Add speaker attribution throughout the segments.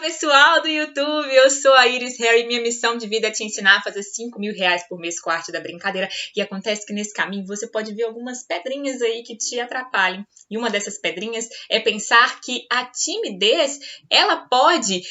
Speaker 1: pessoal do YouTube, eu sou a Iris Harry e minha missão de vida é te ensinar a fazer 5 mil reais por mês com a arte da brincadeira. E acontece que nesse caminho você pode ver algumas pedrinhas aí que te atrapalhem. E uma dessas pedrinhas é pensar que a timidez, ela pode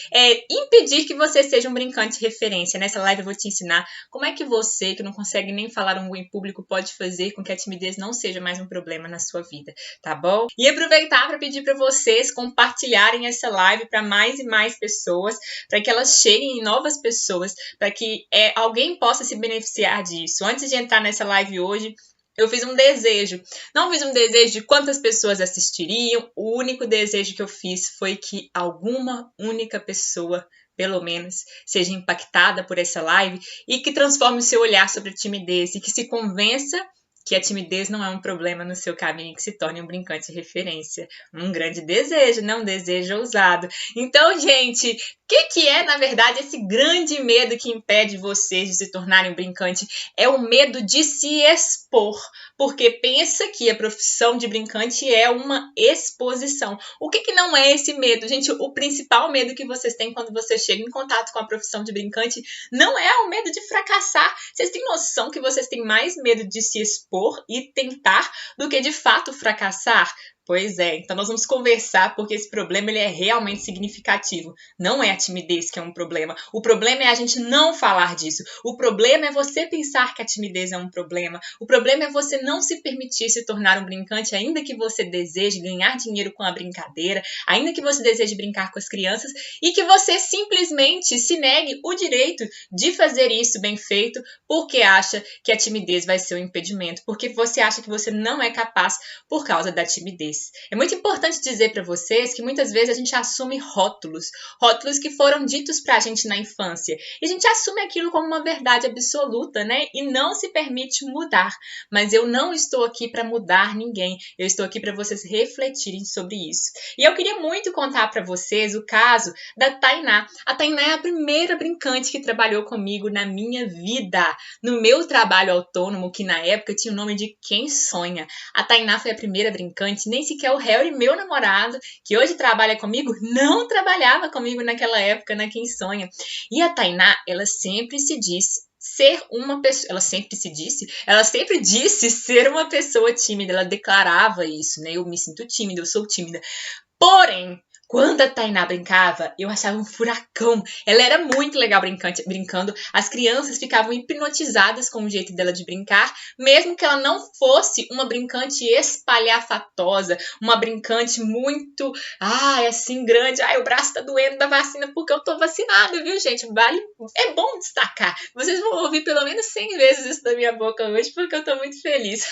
Speaker 1: impedir que você seja um brincante de referência. Nessa live eu vou te ensinar como é que você, que não consegue nem falar um em público, pode fazer com que a timidez não seja mais um problema na sua vida, tá bom? E aproveitar para pedir para vocês compartilharem essa live para mais e mais pessoas, para que elas cheguem em novas pessoas, para que alguém possa se beneficiar disso. Antes de entrar nessa live hoje, eu fiz um desejo. Não fiz um desejo de quantas pessoas assistiriam, o único desejo que eu fiz foi que alguma única pessoa, pelo menos, seja impactada por essa live e que transforme o seu olhar sobre a timidez e que se convença que a timidez não é um problema no seu caminho e que se torne um brincante de referência. Um grande desejo, não um desejo ousado. Então, gente, o que é, na verdade, esse grande medo que impede vocês de se tornarem um brincante? É o medo de se expor, porque pensa que a profissão de brincante é uma exposição. O que não é esse medo? Gente, o principal medo que vocês têm quando você chega em contato com a profissão de brincante não é o medo de fracassar. Vocês têm noção que vocês têm mais medo de se expor e tentar do que de fato fracassar? Pois é, então nós vamos conversar porque esse problema ele é realmente significativo. Não é a timidez que é um problema. O problema é a gente não falar disso. O problema é você pensar que a timidez é um problema. O problema é você não se permitir se tornar um brincante, ainda que você deseje ganhar dinheiro com a brincadeira, ainda que você deseje brincar com as crianças e que você simplesmente se negue o direito de fazer isso bem feito porque acha que a timidez vai ser um impedimento, porque você acha que você não é capaz por causa da timidez. É muito importante dizer para vocês que muitas vezes a gente assume rótulos que foram ditos pra gente na infância, e a gente assume aquilo como uma verdade absoluta, né? E não se permite mudar. Mas eu não estou aqui para mudar ninguém, eu estou aqui para vocês refletirem sobre isso. E eu queria muito contar para vocês o caso da Tainá. A Tainá é a primeira brincante que trabalhou comigo na minha vida, no meu trabalho autônomo, que na época tinha o nome de Quem Sonha. A Tainá foi a primeira brincante, nem sequer o Harry, meu namorado, que hoje trabalha comigo, não trabalhava comigo naquela época, na Quem Sonha. E a Tainá, ela sempre disse ser uma pessoa tímida, ela declarava isso, né? Eu me sinto tímida, eu sou tímida. Porém, quando a Tainá brincava, eu achava um furacão. Ela era muito legal brincando. As crianças ficavam hipnotizadas com o jeito dela de brincar, mesmo que ela não fosse uma brincante espalhafatosa, uma brincante muito, assim, grande. O braço tá doendo da vacina porque eu tô vacinada, viu, gente? É bom destacar. Vocês vão ouvir pelo menos 100 vezes isso da minha boca hoje, porque eu tô muito feliz.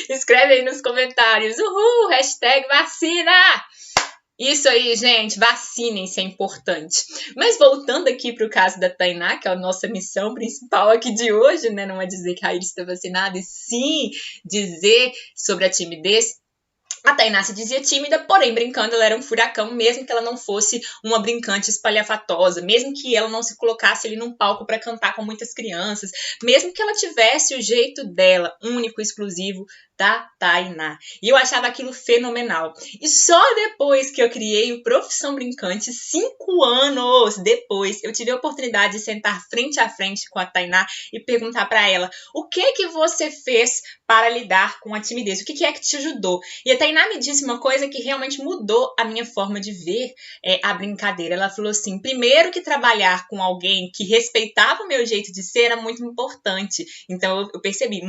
Speaker 1: Escreve aí nos comentários. Uhul! Hashtag vacina! Isso aí, gente, vacinem-se, é importante. Mas voltando aqui para o caso da Tainá, que é a nossa missão principal aqui de hoje, né? Não é dizer que a Iris está vacinada, e sim dizer sobre a timidez. A Tainá se dizia tímida, porém, brincando, ela era um furacão, mesmo que ela não fosse uma brincante espalhafatosa, mesmo que ela não se colocasse ali num palco para cantar com muitas crianças, mesmo que ela tivesse o jeito dela, único, exclusivo, da Tainá. E eu achava aquilo fenomenal. E só depois que eu criei o Profissão Brincante, 5 anos depois, eu tive a oportunidade de sentar frente a frente com a Tainá e perguntar para ela: o que você fez para lidar com a timidez? O que é que te ajudou? E a Tainá me disse uma coisa que realmente mudou a minha forma de ver a brincadeira. Ela falou assim: primeiro que trabalhar com alguém que respeitava o meu jeito de ser era muito importante. Então eu percebi,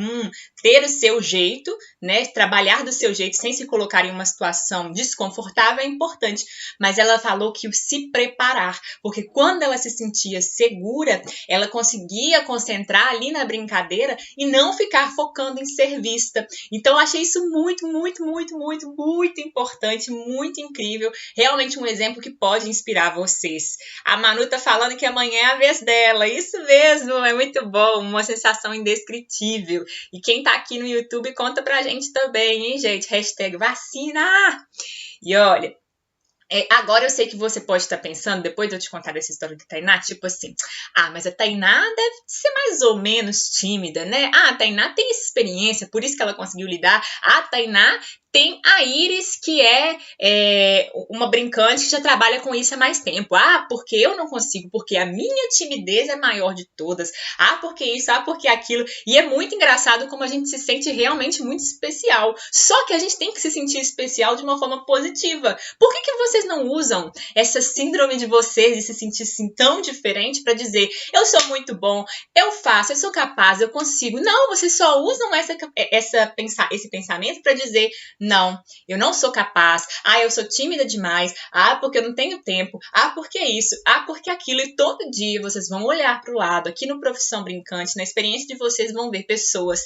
Speaker 1: ter o seu jeito, né, trabalhar do seu jeito sem se colocar em uma situação desconfortável é importante. Mas ela falou que o se preparar, porque quando ela se sentia segura, ela conseguia concentrar ali na brincadeira e não ficar focando em ser vista. Então eu achei isso muito, muito, muito, muito, muito importante, muito incrível, realmente um exemplo que pode inspirar vocês. A Manu tá falando que amanhã é a vez dela, isso mesmo, é muito bom, uma sensação indescritível. E quem tá aqui no YouTube, conta pra gente também, hein, gente? Hashtag vacina! E olha, agora eu sei que você pode estar pensando, depois de eu te contar dessa história da Tainá, tipo assim, mas a Tainá deve ser mais ou menos tímida, né? A Tainá tem essa experiência, por isso que ela conseguiu lidar. A Tainá Tem a Iris, que é uma brincante que já trabalha com isso há mais tempo. Ah, porque eu não consigo, porque a minha timidez é maior de todas. Ah, porque isso, ah, porque aquilo. E é muito engraçado como a gente se sente realmente muito especial. Só que a gente tem que se sentir especial de uma forma positiva. Por que vocês não usam essa síndrome de vocês de se sentir assim tão diferente para dizer, eu sou muito bom, eu faço, eu sou capaz, eu consigo. Não, vocês só usam esse pensamento para dizer, não, eu não sou capaz, ah, eu sou tímida demais, ah, porque eu não tenho tempo, ah, porque isso, ah, porque aquilo. E todo dia vocês vão olhar para o lado, aqui no Profissão Brincante, na experiência de vocês vão ver pessoas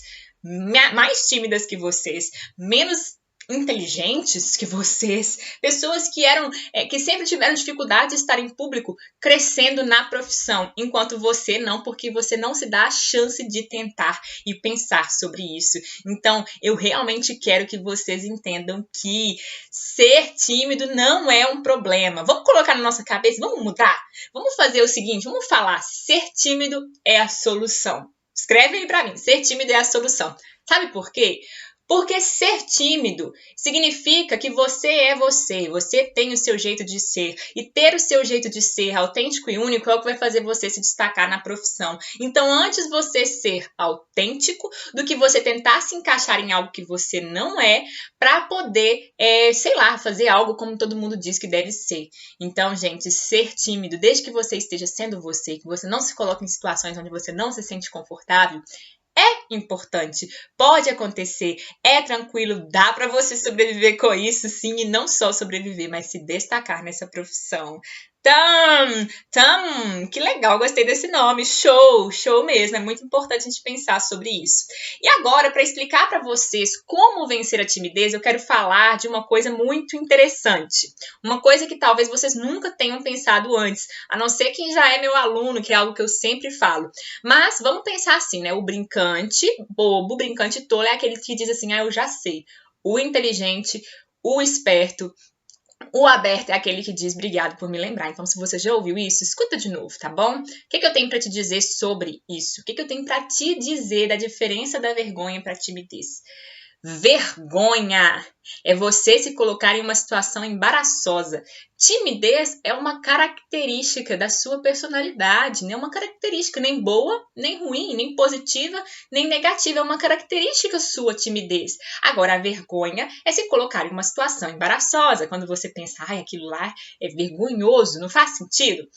Speaker 1: mais tímidas que vocês, menos inteligentes que vocês, pessoas que sempre tiveram dificuldade de estar em público, crescendo na profissão, enquanto você não, porque você não se dá a chance de tentar e pensar sobre isso. Então, eu realmente quero que vocês entendam que ser tímido não é um problema. Vamos colocar na nossa cabeça, vamos mudar? Vamos fazer o seguinte, vamos falar, ser tímido é a solução. Escreve aí pra mim, ser tímido é a solução. Sabe por quê? Porque ser tímido significa que você tem o seu jeito de ser. E ter o seu jeito de ser autêntico e único é o que vai fazer você se destacar na profissão. Então, antes você ser autêntico do que você tentar se encaixar em algo que você não é, para poder, fazer algo como todo mundo diz que deve ser. Então, gente, ser tímido, desde que você esteja sendo você, que você não se coloque em situações onde você não se sente confortável, é importante, pode acontecer, é tranquilo, dá para você sobreviver com isso, sim, e não só sobreviver, mas se destacar nessa profissão. Que legal, gostei desse nome, show mesmo, é muito importante a gente pensar sobre isso. E agora, para explicar para vocês como vencer a timidez, eu quero falar de uma coisa muito interessante, uma coisa que talvez vocês nunca tenham pensado antes, a não ser quem já é meu aluno, que é algo que eu sempre falo. Mas vamos pensar assim, né? O brincante bobo, o brincante tolo é aquele que diz assim, eu já sei. O inteligente, o esperto, o aberto é aquele que diz obrigado por me lembrar. Então, se você já ouviu isso, escuta de novo, tá bom? O que eu tenho para te dizer sobre isso? O que eu tenho para te dizer da diferença da vergonha para a timidez? Vergonha é você se colocar em uma situação embaraçosa. Timidez é uma característica da sua personalidade, não é uma característica nem boa, nem ruim, nem positiva, nem negativa, é uma característica sua, timidez. Agora, a vergonha é se colocar em uma situação embaraçosa, quando você pensa, aquilo lá é vergonhoso, não faz sentido.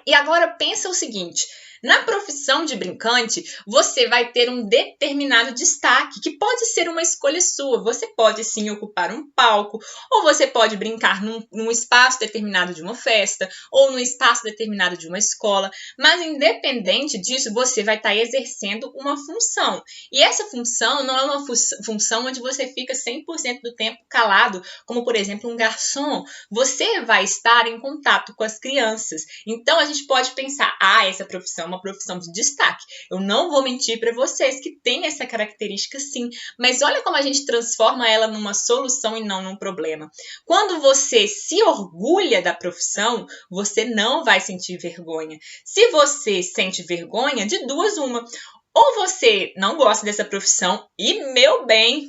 Speaker 1: E agora pensa o seguinte, na profissão de brincante, você vai ter um determinado destaque, que pode ser uma escolha sua. Você pode sim ocupar um palco, ou você pode brincar num espaço determinado de uma festa, ou num espaço determinado de uma escola, mas independente disso, você vai estar exercendo uma função. E essa função não é uma função onde você fica 100% do tempo calado, como por exemplo um garçom. Você vai estar em contato com as crianças. Então a gente pode pensar, essa profissão é uma profissão de destaque. Eu não vou mentir para vocês que tem essa característica sim, mas olha como a gente transforma ela numa solução e não num problema. Quando você se orgulha da profissão, você não vai sentir vergonha. Se você sente vergonha, de duas uma. Ou você não gosta dessa profissão e, meu bem,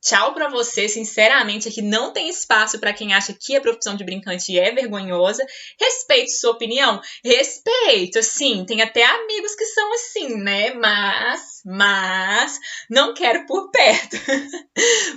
Speaker 1: tchau pra você, sinceramente, aqui não tem espaço para quem acha que a profissão de brincante é vergonhosa. Respeito sua opinião, respeito, assim, tem até amigos que são assim, né, mas não quero por perto.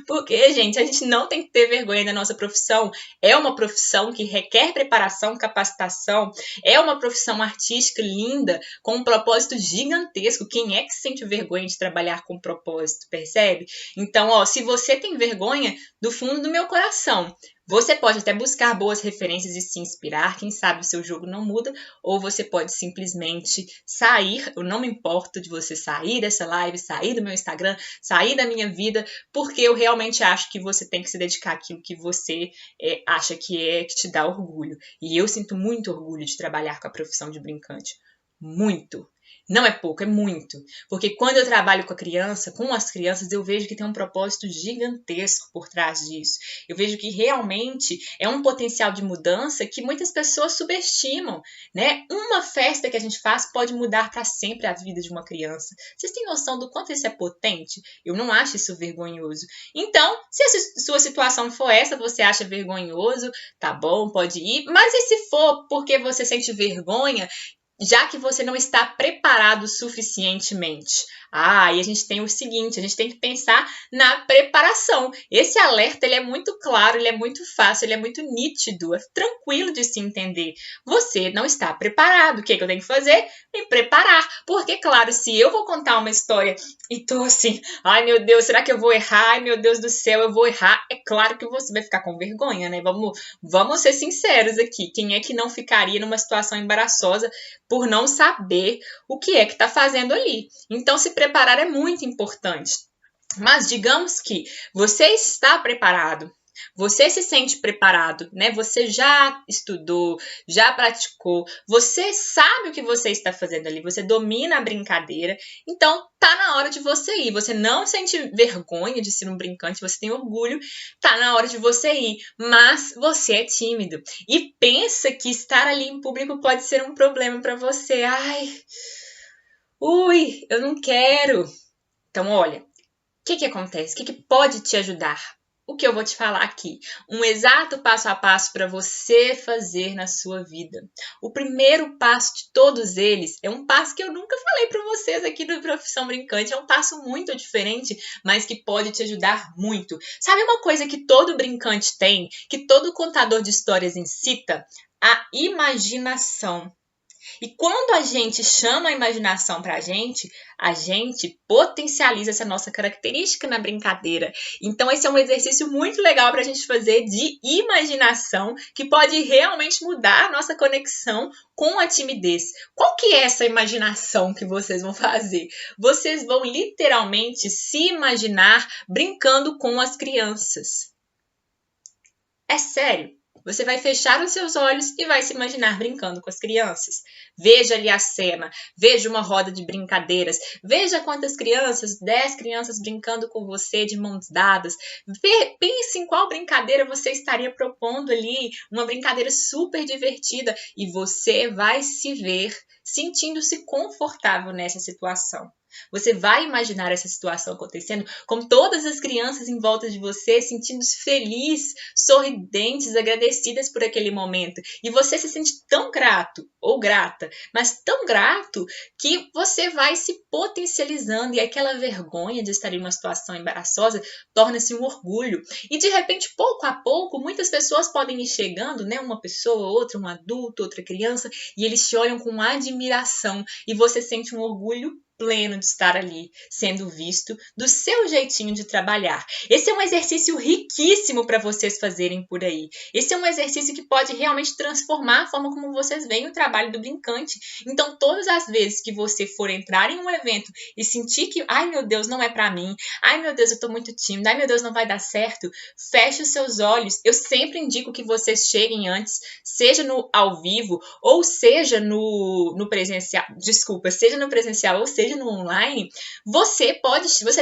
Speaker 1: Porque, gente, a gente não tem que ter vergonha da nossa profissão. É uma profissão que requer preparação, capacitação, é uma profissão artística linda, com um propósito gigantesco. Quem é que sente vergonha de trabalhar com propósito, percebe? Então, se você tem vergonha, do fundo do meu coração, você pode até buscar boas referências e se inspirar, quem sabe o seu jogo não muda, ou você pode simplesmente sair, eu não me importo de você sair dessa live, sair do meu Instagram, sair da minha vida, porque eu realmente acho que você tem que se dedicar àquilo que você acha que te dá orgulho. E eu sinto muito orgulho de trabalhar com a profissão de brincante. Muito. Não é pouco, é muito. Porque quando eu trabalho com as crianças, eu vejo que tem um propósito gigantesco por trás disso. Eu vejo que realmente é um potencial de mudança que muitas pessoas subestimam, né? Uma festa que a gente faz pode mudar para sempre a vida de uma criança. Vocês têm noção do quanto isso é potente? Eu não acho isso vergonhoso. Então, se a sua situação for essa, você acha vergonhoso, tá bom, pode ir. Mas e se for porque você sente vergonha, já que você não está preparado suficientemente? E a gente tem o seguinte, a gente tem que pensar na preparação. Esse alerta, ele é muito claro, ele é muito fácil, ele é muito nítido, é tranquilo de se entender. Você não está preparado. O que eu tenho que fazer? Me preparar. Porque, claro, se eu vou contar uma história e tô assim, ai meu Deus, será que eu vou errar? Ai meu Deus do céu, eu vou errar. É claro que você vai ficar com vergonha, né? Vamos ser sinceros aqui. Quem é que não ficaria numa situação embaraçosa por não saber o que é que está fazendo ali? Então, se preparar é muito importante. Mas digamos que você está preparado, você se sente preparado, né? Você já estudou, já praticou, você sabe o que você está fazendo ali, você domina a brincadeira, então tá na hora de você ir. Você não sente vergonha de ser um brincante, você tem orgulho, tá na hora de você ir, mas você é tímido e pensa que estar ali em público pode ser um problema para você. Eu não quero. Então, olha, o que acontece? O que pode te ajudar? O que eu vou te falar aqui? Um exato passo a passo para você fazer na sua vida. O primeiro passo de todos eles é um passo que eu nunca falei para vocês aqui do Profissão Brincante. É um passo muito diferente, mas que pode te ajudar muito. Sabe uma coisa que todo brincante tem, que todo contador de histórias incita? A imaginação. E quando a gente chama a imaginação para a gente potencializa essa nossa característica na brincadeira. Então, esse é um exercício muito legal para a gente fazer de imaginação, que pode realmente mudar a nossa conexão com a timidez. Qual que é essa imaginação que vocês vão fazer? Vocês vão literalmente se imaginar brincando com as crianças. É sério. Você vai fechar os seus olhos e vai se imaginar brincando com as crianças. Veja ali a cena, veja uma roda de brincadeiras, veja quantas crianças, 10 crianças brincando com você de mãos dadas. Pense em qual brincadeira você estaria propondo ali, uma brincadeira super divertida, e você vai se ver sentindo-se confortável nessa situação. Você vai imaginar essa situação acontecendo com todas as crianças em volta de você, sentindo-se feliz, sorridentes, agradecidas por aquele momento. E você se sente tão grato ou grata, mas tão grato que você vai se potencializando e aquela vergonha de estar em uma situação embaraçosa torna-se um orgulho. E de repente, pouco a pouco, muitas pessoas podem ir chegando, né? Uma pessoa, outra, um adulto, outra criança, e eles te olham com admiração e você sente um orgulho pleno de estar ali, sendo visto do seu jeitinho de trabalhar. Esse é um exercício riquíssimo para vocês fazerem por aí. Esse é um exercício que pode realmente transformar a forma como vocês veem o trabalho do brincante. Então, todas as vezes que você for entrar em um evento e sentir que, ai meu Deus, não é para mim, ai meu Deus, eu tô muito tímida, ai meu Deus, não vai dar certo, feche os seus olhos. Eu sempre indico que vocês cheguem antes, seja no ao vivo ou seja no presencial, seja no presencial ou seja no online, você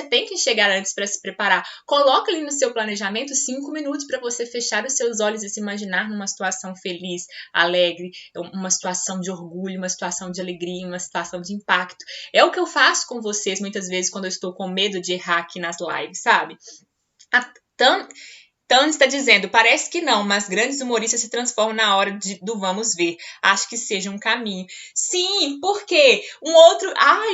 Speaker 1: tem que chegar antes para se preparar. Coloca ali no seu planejamento 5 minutos para você fechar os seus olhos e se imaginar numa situação feliz, alegre, uma situação de orgulho, uma situação de alegria, uma situação de impacto. É o que eu faço com vocês muitas vezes quando eu estou com medo de errar aqui nas lives, sabe? Tânia está dizendo, parece que não, mas grandes humoristas se transformam na hora do vamos ver. Acho que seja um caminho. Sim, porque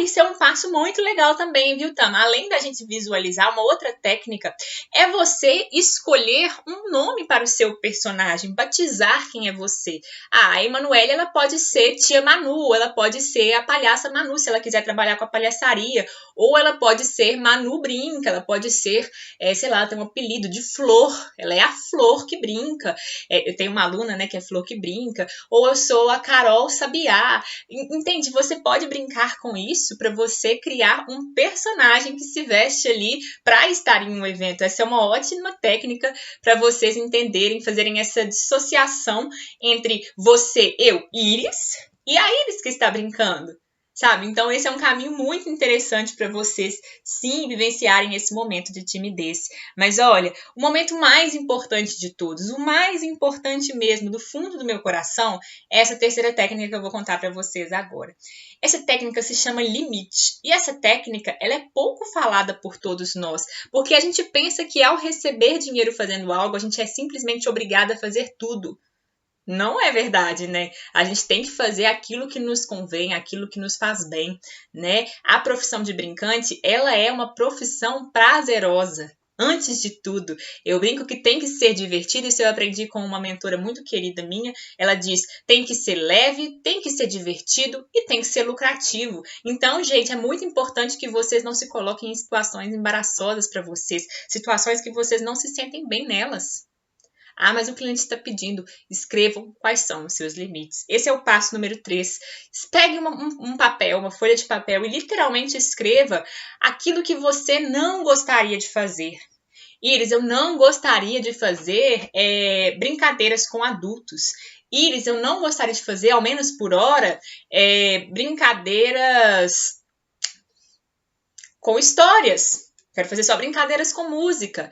Speaker 1: isso é um passo muito legal também, viu, Tam? Além da gente visualizar, uma outra técnica é você escolher um nome para o seu personagem, batizar quem é você. A Emanuele, ela pode ser Tia Manu, ela pode ser a palhaça Manu, se ela quiser trabalhar com a palhaçaria, ou ela pode ser Manu Brinca, ela pode ser, sei lá, ela tem um apelido de Flor. Ela é a Flor que brinca. Eu tenho uma aluna, né, que é Flor que brinca. Ou eu sou a Carol Sabiá. Entende? Você pode brincar com isso para você criar um personagem que se veste ali para estar em um evento. Essa é uma ótima técnica para vocês entenderem, fazerem essa dissociação entre você, eu, Iris, e a Iris que está brincando. sabe? Então, esse é um caminho muito interessante para vocês, sim, vivenciarem esse momento de timidez. Mas olha, o momento mais importante de todos, o mais importante mesmo, do fundo do meu coração, é essa terceira técnica que eu vou contar para vocês agora. Essa técnica se chama limite. E essa técnica, ela é pouco falada por todos nós, porque a gente pensa que ao receber dinheiro fazendo algo, a gente é simplesmente obrigada a fazer tudo. Não é verdade, né? A gente tem que fazer aquilo que nos convém, aquilo que nos faz bem, né? A profissão de brincante, ela é uma profissão prazerosa. Antes de tudo, eu brinco que tem que ser divertido, isso eu aprendi com uma mentora muito querida minha. Ela diz, tem que ser leve, tem que ser divertido e tem que ser lucrativo. Então, gente, é muito importante que vocês não se coloquem em situações embaraçosas para vocês, situações que vocês não se sentem bem nelas. Ah, mas o cliente está pedindo. Escrevam quais são os seus limites. Esse é o passo número 3. Pegue um papel, uma folha de papel e literalmente escreva aquilo que você não gostaria de fazer. Iris, eu não gostaria de fazer brincadeiras com adultos. Iris, eu não gostaria de fazer, ao menos por hora, brincadeiras com histórias. Quero fazer só brincadeiras com música.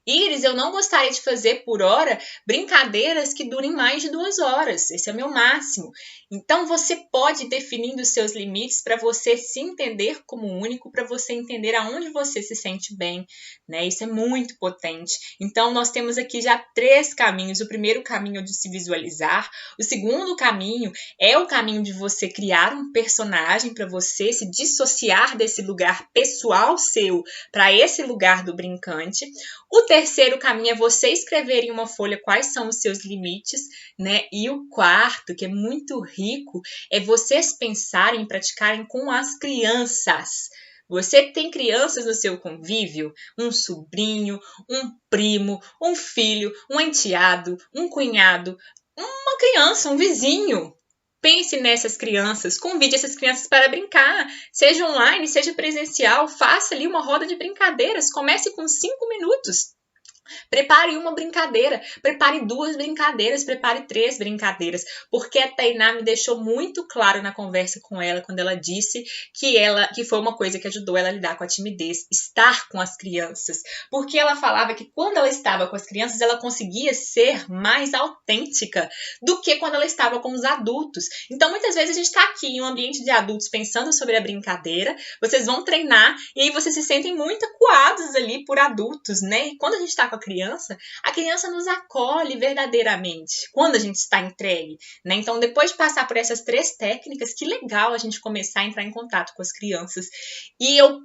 Speaker 1: Iris, eu não gostaria de fazer por hora brincadeiras que durem mais de 2 horas. Esse é o meu máximo. Então, você pode ir definindo os seus limites para você se entender como único, para você entender aonde você se sente bem, né? Isso é muito potente. Então, nós temos aqui já 3 caminhos. O primeiro caminho é de se visualizar. O segundo caminho é o caminho de você criar um personagem para você se dissociar desse lugar pessoal seu para esse lugar do brincante. O terceiro caminho é você escrever em uma folha quais são os seus limites, né? E o quarto, que é muito rico, é vocês pensarem e praticarem com as crianças. Você tem crianças no seu convívio? Um sobrinho, um primo, um filho, um enteado, um cunhado, uma criança, um vizinho. Pense nessas crianças, convide essas crianças para brincar, seja online, seja presencial, faça ali uma roda de brincadeiras, comece com 5 minutos. Prepare uma brincadeira, prepare 2 brincadeiras, prepare 3 brincadeiras, porque a Tainá me deixou muito claro na conversa com ela, quando ela disse que foi uma coisa que ajudou ela a lidar com a timidez, estar com as crianças, porque ela falava que quando ela estava com as crianças, ela conseguia ser mais autêntica do que quando ela estava com os adultos. Então, muitas vezes a gente está aqui em um ambiente de adultos pensando sobre a brincadeira, vocês vão treinar e aí vocês se sentem muito acuados ali por adultos, né? E quando a gente está com a criança nos acolhe verdadeiramente quando a gente está entregue, né? Então, depois de passar por essas 3 técnicas, que legal a gente começar a entrar em contato com as crianças. E eu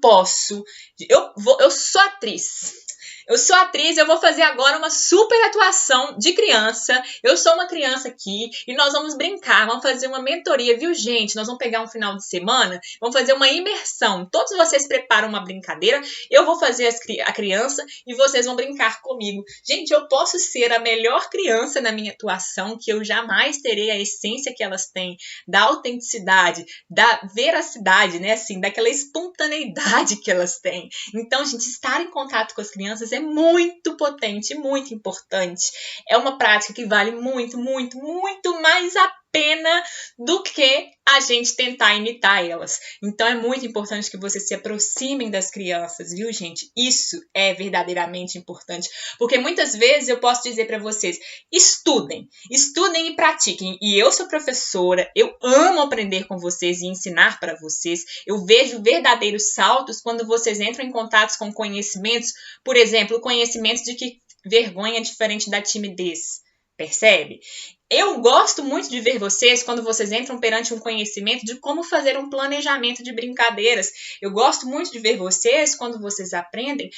Speaker 1: sou atriz. Eu vou fazer agora uma super atuação de criança. Eu sou uma criança aqui e nós vamos brincar, vamos fazer uma mentoria, viu, gente? Nós vamos pegar um final de semana, vamos fazer uma imersão. Todos vocês preparam uma brincadeira, eu vou fazer a criança e vocês vão brincar comigo. Gente, eu posso ser a melhor criança na minha atuação, que eu jamais terei a essência que elas têm, da autenticidade, da veracidade, né? Assim, daquela espontaneidade que elas têm. Então, gente, estar em contato com as crianças é muito potente, muito importante. É uma prática que vale muito, muito, muito mais a pena do que a gente tentar imitar elas. Então é muito importante que vocês se aproximem das crianças, viu, gente? Isso é verdadeiramente importante, porque muitas vezes eu posso dizer para vocês, estudem e pratiquem. E eu sou professora, eu amo aprender com vocês e ensinar para vocês. Eu vejo verdadeiros saltos quando vocês entram em contato com conhecimentos, por exemplo, o conhecimento de que vergonha é diferente da timidez. Percebe? Eu gosto muito de ver vocês quando vocês entram perante um conhecimento de como fazer um planejamento de brincadeiras. Eu gosto muito de ver vocês quando vocês aprendem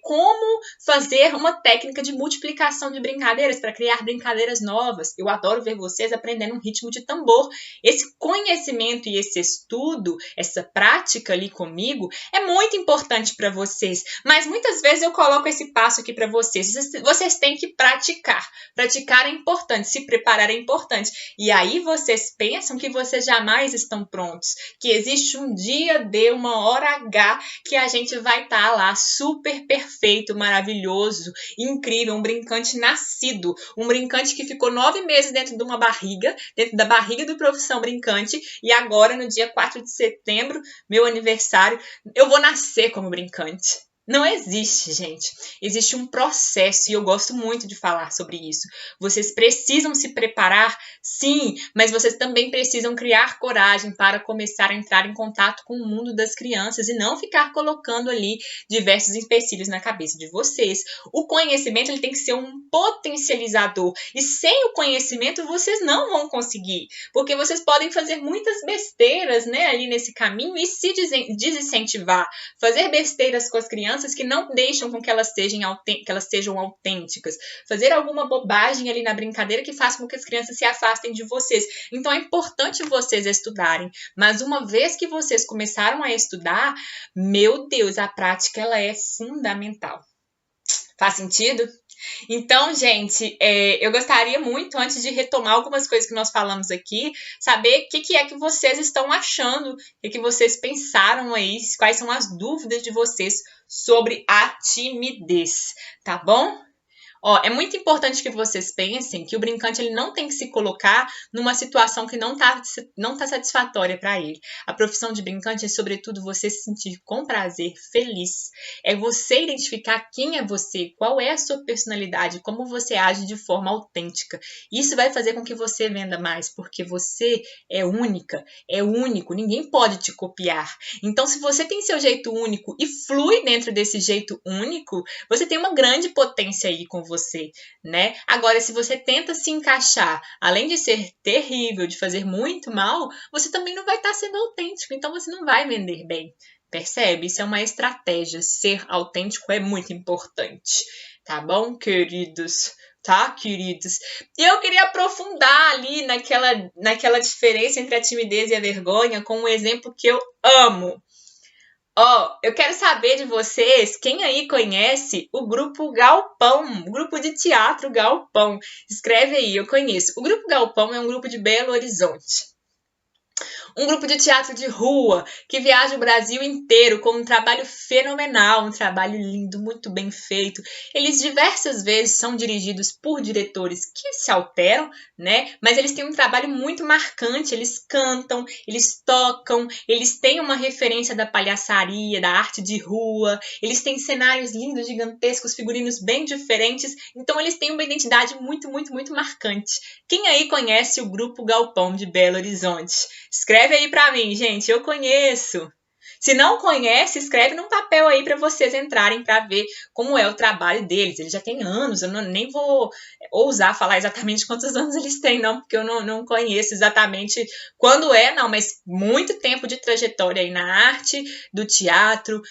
Speaker 1: como fazer uma técnica de multiplicação de brincadeiras para criar brincadeiras novas. Eu adoro ver vocês aprendendo um ritmo de tambor. Esse conhecimento e esse estudo, essa prática ali comigo é muito importante para vocês. Mas muitas vezes eu coloco esse passo aqui para vocês. Vocês têm que praticar. Praticar é importante. Se preparar preparar é importante. E aí vocês pensam que vocês jamais estão prontos, que existe um dia D, uma hora H, que a gente vai estar lá super perfeito, maravilhoso, incrível, um brincante nascido, um brincante que ficou 9 meses dentro de uma barriga, dentro da barriga do Profissão Brincante, e agora no dia 4 de setembro, meu aniversário, eu vou nascer como brincante. Não existe, gente. Existe um processo e eu gosto muito de falar sobre isso. Vocês precisam se preparar, sim, mas vocês também precisam criar coragem para começar a entrar em contato com o mundo das crianças e não ficar colocando ali diversos empecilhos na cabeça de vocês. O conhecimento ele tem que ser um potencializador e sem o conhecimento vocês não vão conseguir, porque vocês podem fazer muitas besteiras, né, ali nesse caminho e se desincentivar, fazer besteiras com as crianças que não deixam com que elas sejam autênticas, fazer alguma bobagem ali na brincadeira que faça com que as crianças se afastem de vocês. Então é importante vocês estudarem, mas uma vez que vocês começaram a estudar, meu Deus, a prática ela é fundamental. Faz sentido? Então, gente, eu gostaria muito, antes de retomar algumas coisas que nós falamos aqui, saber o que é que vocês estão achando, o que vocês pensaram aí, quais são as dúvidas de vocês sobre a timidez, tá bom? Ó, é muito importante que vocês pensem que o brincante ele não tem que se colocar numa situação que não tá satisfatória para ele. A profissão de brincante é, sobretudo, você se sentir com prazer, feliz. É você identificar quem é você, qual é a sua personalidade, como você age de forma autêntica. Isso vai fazer com que você venda mais, porque você é única, é único, ninguém pode te copiar. Então, se você tem seu jeito único e flui dentro desse jeito único, você tem uma grande potência aí com você, né? Agora, se você tenta se encaixar, além de ser terrível, de fazer muito mal, você também não vai estar sendo autêntico, então você não vai vender bem. Percebe? Isso é uma estratégia. Ser autêntico é muito importante. Tá bom, queridos? Tá, queridos? E eu queria aprofundar ali naquela diferença entre a timidez e a vergonha com um exemplo que eu amo. Ó, eu quero saber de vocês, quem aí conhece o Grupo Galpão, o grupo de teatro Galpão? Escreve aí, eu conheço. O Grupo Galpão é um grupo de Belo Horizonte. Um grupo de teatro de rua que viaja o Brasil inteiro com um trabalho fenomenal, um trabalho lindo, muito bem feito. Eles diversas vezes são dirigidos por diretores que se alteram, né? Mas eles têm um trabalho muito marcante, eles cantam, eles tocam, eles têm uma referência da palhaçaria, da arte de rua, eles têm cenários lindos, gigantescos, figurinos bem diferentes, então eles têm uma identidade muito, muito, muito marcante. Quem aí conhece o Grupo Galpão de Belo Horizonte? Escreve aí pra mim, gente, eu conheço. Se não conhece, escreve num papel aí para vocês entrarem para ver como é o trabalho deles. Eles já têm anos, eu nem vou ousar falar exatamente quantos anos eles têm, não, porque eu não conheço exatamente quando é, não, mas muito tempo de trajetória aí na arte do teatro,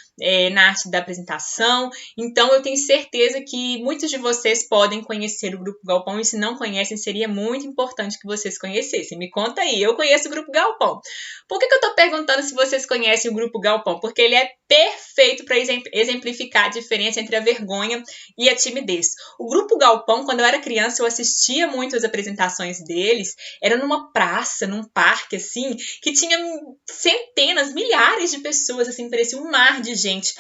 Speaker 1: na arte da apresentação. Então, eu tenho certeza que muitos de vocês podem conhecer o Grupo Galpão e se não conhecem, seria muito importante que vocês conhecessem. Me conta aí, eu conheço o Grupo Galpão. Por que eu tô perguntando se vocês conhecem o Grupo Galpão? Porque ele é perfeito para exemplificar a diferença entre a vergonha e a timidez. O Grupo Galpão, quando eu era criança, eu assistia muito às apresentações deles. Era numa praça, num parque, assim, que tinha centenas, milhares de pessoas, assim, parecia um mar de gente.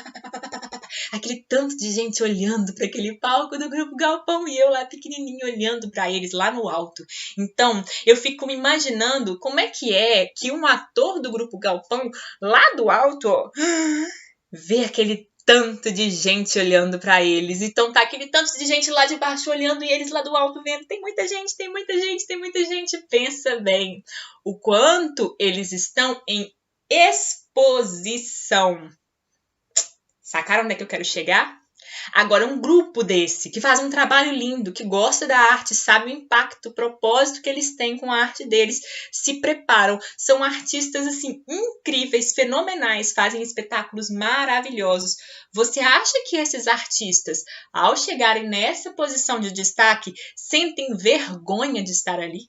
Speaker 1: Aquele tanto de gente olhando para aquele palco do Grupo Galpão e eu lá pequenininho olhando para eles lá no alto. Então, eu fico me imaginando como é que um ator do Grupo Galpão lá do alto, ó, vê aquele tanto de gente olhando para eles. Então tá aquele tanto de gente lá de baixo olhando e eles lá do alto vendo. Tem muita gente, tem muita gente, tem muita gente. Pensa bem o quanto eles estão em exposição. Sacaram onde é que eu quero chegar? Agora, um grupo desse, que faz um trabalho lindo, que gosta da arte, sabe o impacto, o propósito que eles têm com a arte deles, se preparam, são artistas, assim, incríveis, fenomenais, fazem espetáculos maravilhosos. Você acha que esses artistas, ao chegarem nessa posição de destaque, sentem vergonha de estar ali?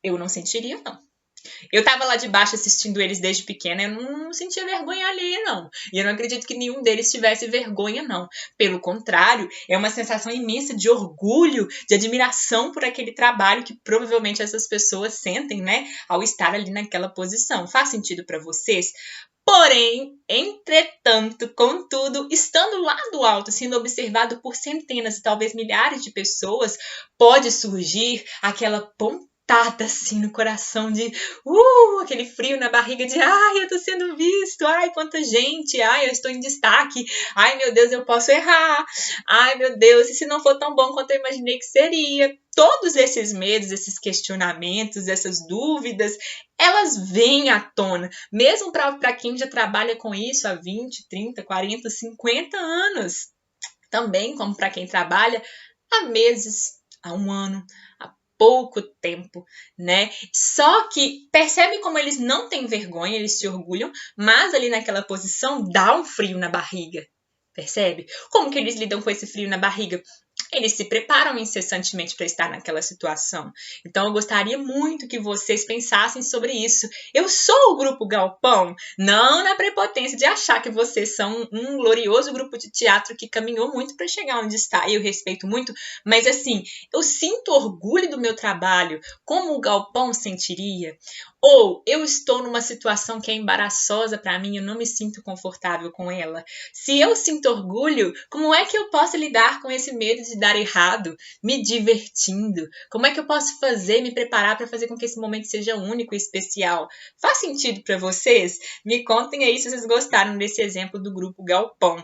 Speaker 1: Eu não sentiria, não. Eu tava lá de baixo assistindo eles desde pequena, eu não sentia vergonha alheia, não. E eu não acredito que nenhum deles tivesse vergonha, não. Pelo contrário, é uma sensação imensa de orgulho, de admiração por aquele trabalho que provavelmente essas pessoas sentem, né, ao estar ali naquela posição. Faz sentido para vocês? Porém, entretanto, contudo, estando lá do alto, sendo observado por centenas e talvez milhares de pessoas, pode surgir aquela pontada assim no coração de aquele frio na barriga de ai, eu tô sendo visto, ai, quanta gente, ai, eu estou em destaque, ai, meu Deus, eu posso errar, ai, meu Deus, e se não for tão bom quanto eu imaginei que seria? Todos esses medos, esses questionamentos, essas dúvidas, elas vêm à tona, mesmo para quem já trabalha com isso há 20, 30, 40, 50 anos. Também, como para quem trabalha há meses, há um ano, há pouco tempo, né? Só que percebe como eles não têm vergonha, eles se orgulham, mas ali naquela posição dá um frio na barriga. Percebe? Como que eles lidam com esse frio na barriga? Eles se preparam incessantemente para estar naquela situação. Então, eu gostaria muito que vocês pensassem sobre isso. Eu sou o Grupo Galpão, não na prepotência de achar que vocês são um glorioso grupo de teatro que caminhou muito para chegar onde está. E eu respeito muito, mas assim, eu sinto orgulho do meu trabalho, como o Galpão sentiria. Ou eu estou numa situação que é embaraçosa para mim, eu não me sinto confortável com ela. Se eu sinto orgulho, como é que eu posso lidar com esse medo de dar errado, me divertindo? Como é que eu posso fazer, me preparar para fazer com que esse momento seja único e especial? Faz sentido para vocês? Me contem aí se vocês gostaram desse exemplo do Grupo Galpão.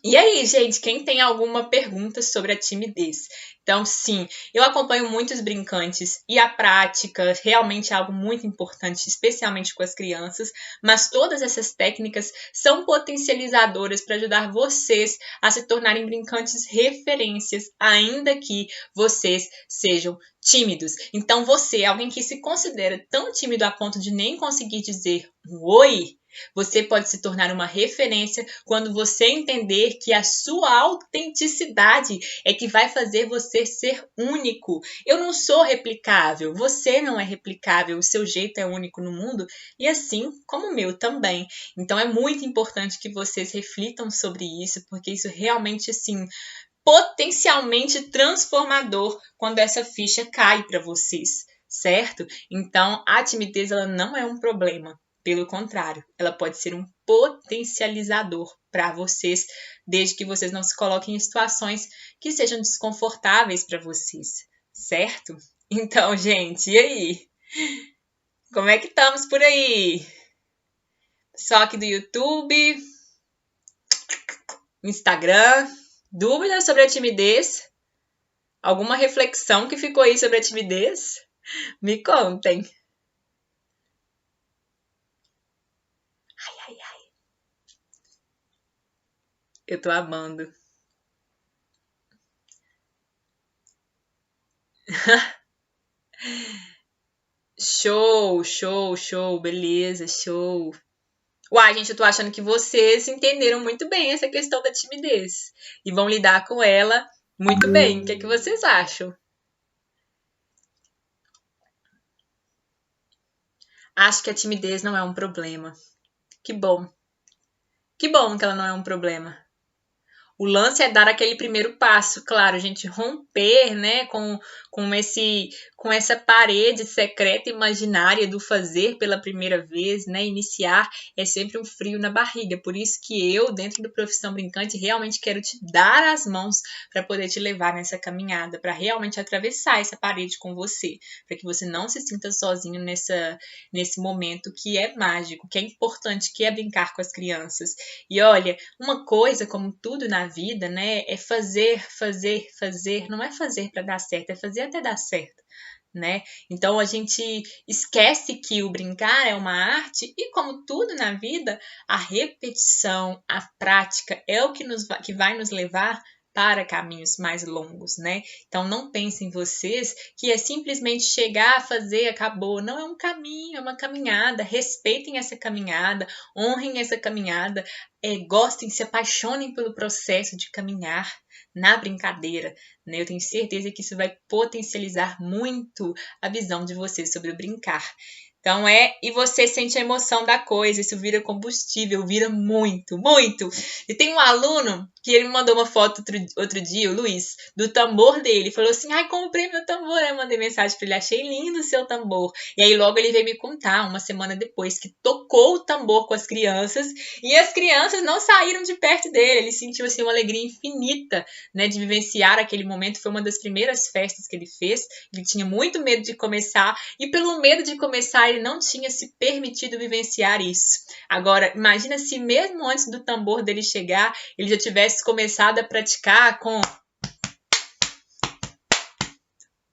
Speaker 1: E aí, gente, quem tem alguma pergunta sobre a timidez? Então, sim, eu acompanho muitos brincantes e a prática realmente é algo muito importante, especialmente com as crianças, mas todas essas técnicas são potencializadoras para ajudar vocês a se tornarem brincantes referências, ainda que vocês sejam tímidos. Então, você, alguém que se considera tão tímido a ponto de nem conseguir dizer um oi, você pode se tornar uma referência quando você entender que a sua autenticidade é que vai fazer você ser único. Eu não sou replicável, você não é replicável, o seu jeito é único no mundo e assim como o meu também. Então é muito importante que vocês reflitam sobre isso, porque isso realmente, assim, potencialmente transformador quando essa ficha cai para vocês, certo? Então a timidez ela não é um problema. Pelo contrário, ela pode ser um potencializador para vocês, desde que vocês não se coloquem em situações que sejam desconfortáveis para vocês, certo? Então, gente, e aí? Como é que estamos por aí? Pessoal aqui do YouTube, Instagram, dúvidas sobre a timidez? Alguma reflexão que ficou aí sobre a timidez? Me contem. Eu tô amando. Show, show, show, beleza, show. Uai, gente, eu tô achando que vocês entenderam muito bem essa questão da timidez e vão lidar com ela muito bem. O que é que vocês acham? Acho que a timidez não é um problema. Que bom. Que bom que ela não é um problema. O lance é dar aquele primeiro passo, claro, a gente romper, né, com essa parede secreta imaginária do fazer pela primeira vez, né, iniciar é sempre um frio na barriga. Por isso que eu, dentro do Profissão Brincante, realmente quero te dar as mãos para poder te levar nessa caminhada, para realmente atravessar essa parede com você, para que você não se sinta sozinho nesse momento que é mágico, que é importante, que é brincar com as crianças. E olha, uma coisa, como tudo na vida, né, é fazer, fazer, fazer. Não é fazer para dar certo, é fazer até dar certo, né? Então a gente esquece que o brincar é uma arte e, como tudo na vida, a repetição, a prática é o que vai nos levar para caminhos mais longos, né? Então não pensem vocês que é simplesmente chegar, fazer, acabou. Não, é um caminho, é uma caminhada. Respeitem essa caminhada, honrem essa caminhada, gostem, se apaixonem pelo processo de caminhar na brincadeira, né? Eu tenho certeza que isso vai potencializar muito a visão de você sobre o brincar. Então e você sente a emoção da coisa, isso vira combustível, vira muito, muito. E tem um aluno que ele me mandou uma foto outro dia, o Luiz, do tambor dele. Falou assim, ai, comprei meu tambor. Aí eu mandei mensagem pra ele, achei lindo o seu tambor. E aí logo ele veio me contar, uma semana depois, que tocou o tambor com as crianças e as crianças não saíram de perto dele. Ele sentiu assim uma alegria infinita, né, de vivenciar aquele momento. Foi uma das primeiras festas que ele fez. Ele tinha muito medo de começar e pelo medo de começar ele não tinha se permitido vivenciar isso. Agora, imagina se mesmo antes do tambor dele chegar, ele já tivesse começado a praticar com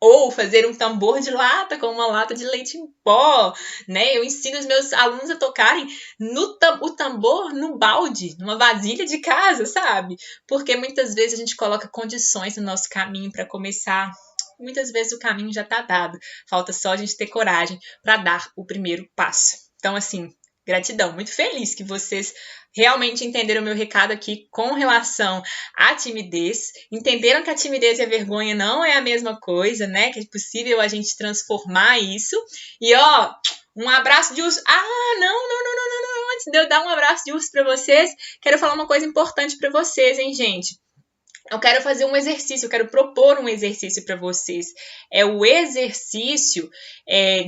Speaker 1: ou fazer um tambor de lata com uma lata de leite em pó, né? Eu ensino os meus alunos a tocarem o tambor no balde, numa vasilha de casa, sabe? Porque muitas vezes a gente coloca condições no nosso caminho para começar. Muitas vezes o caminho já está dado, falta só a gente ter coragem para dar o primeiro passo. Então, assim, gratidão, muito feliz que vocês realmente entenderam o meu recado aqui com relação à timidez, entenderam que a timidez e a vergonha não é a mesma coisa, né? Que é possível a gente transformar isso. E um abraço de urso. Não. Antes de eu dar um abraço de urso para vocês, quero falar uma coisa importante para vocês, hein, gente? Eu quero fazer um exercício, eu quero propor um exercício para vocês. É o exercício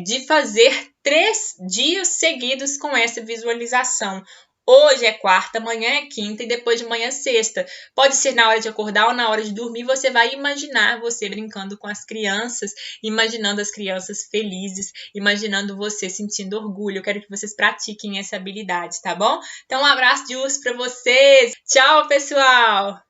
Speaker 1: de fazer 3 dias seguidos com essa visualização. Hoje é quarta, amanhã é quinta e depois de manhã é sexta. Pode ser na hora de acordar ou na hora de dormir. Você vai imaginar você brincando com as crianças, imaginando as crianças felizes, imaginando você sentindo orgulho. Eu quero que vocês pratiquem essa habilidade, tá bom? Então, um abraço de urso para vocês. Tchau, pessoal!